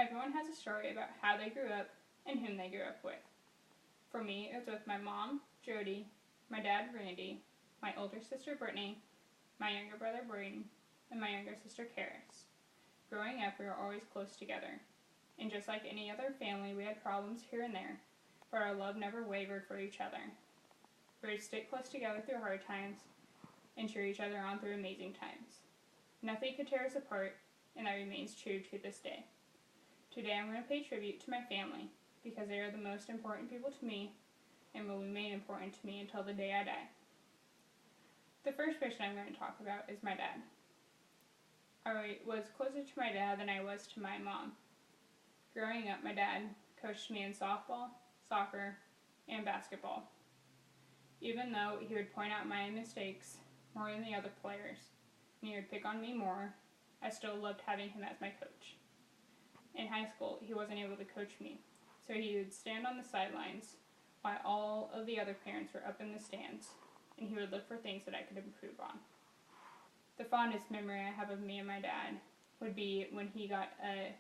Everyone has a story about how they grew up and whom they grew up with. For me, it's with my mom, Jody, my dad, Randy, my older sister, Brittany, my younger brother, Braden, and my younger sister, Karis. Growing up, we were always close together. And just like any other family, we had problems here and there, but our love never wavered for each other. We would stick close together through hard times and cheer each other on through amazing times. Nothing could tear us apart, and that remains true to this day. Today I'm going to pay tribute to my family, because they are the most important people to me and will remain important to me until the day I die. The first person I'm going to talk about is my dad. I was closer to my dad than I was to my mom. Growing up, my dad coached me in softball, soccer, and basketball. Even though he would point out my mistakes more than the other players, and he would pick on me more, I still loved having him as my coach. In high school, he wasn't able to coach me, so he would stand on the sidelines while all of the other parents were up in the stands, and he would look for things that I could improve on. The fondest memory I have of me and my dad would be when he got a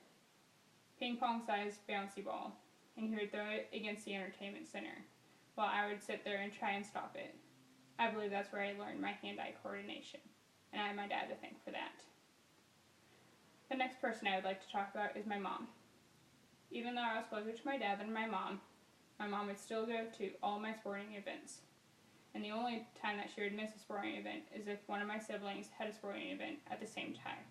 ping pong sized bouncy ball, and he would throw it against the entertainment center, while I would sit there and try and stop it. I believe that's where I learned my hand-eye coordination, and I have my dad to thank for that. The next person I would like to talk about is my mom. Even though I was closer to my dad than my mom would still go to all my sporting events. And the only time that she would miss a sporting event is if one of my siblings had a sporting event at the same time.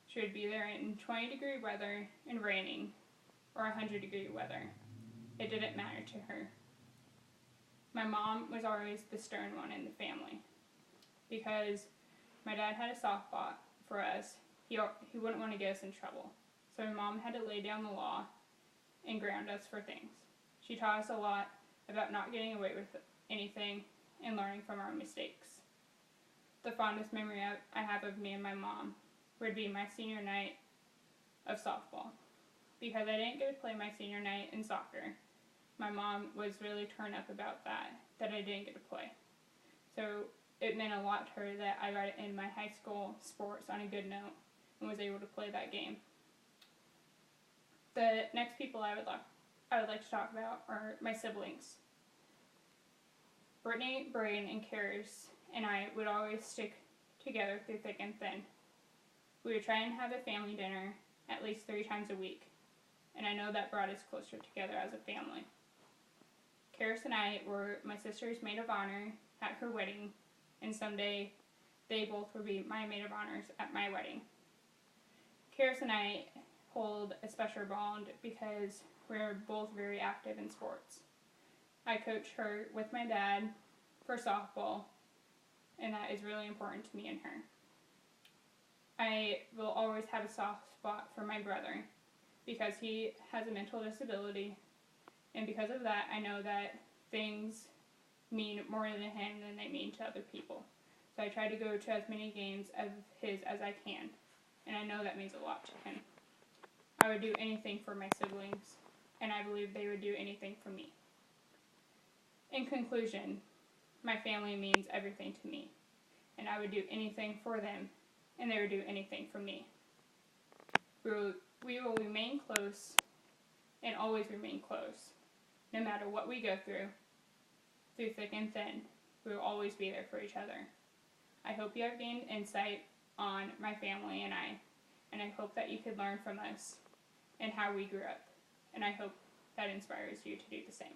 She would be there in 20-degree weather and raining, or 100-degree weather. It didn't matter to her. My mom was always the stern one in the family, because my dad had a soft spot for us. He wouldn't want to get us in trouble, so my mom had to lay down the law and ground us for things. She taught us a lot about not getting away with anything and learning from our mistakes. The fondest memory I have of me and my mom would be my senior night of softball. Because I didn't get to play my senior night in soccer, my mom was really turned up about that I didn't get to play. So it meant a lot to her that I got to end my high school sports on a good note and was able to play that game. The next people I would like to talk about are my siblings. Brittany, Braden, and Karis and I would always stick together through thick and thin. We would try and have a family dinner at least 3 times a week, and I know that brought us closer together as a family. Karis and I were my sister's maid of honor at her wedding, and someday they both would be my maid of honors at my wedding. Karis and I hold a special bond because we're both very active in sports. I coach her with my dad for softball, and that is really important to me and her. I will always have a soft spot for my brother because he has a mental disability, and because of that, I know that things mean more to him than they mean to other people. So I try to go to as many games of his as I can, and I know that means a lot to him. I would do anything for my siblings, and I believe they would do anything for me. In conclusion, my family means everything to me, and I would do anything for them, and they would do anything for me. We will remain close and always remain close. No matter what we go through thick and thin, we will always be there for each other. I hope you have gained insight on my family and I hope that you could learn from us and how we grew up, and I hope that inspires you to do the same.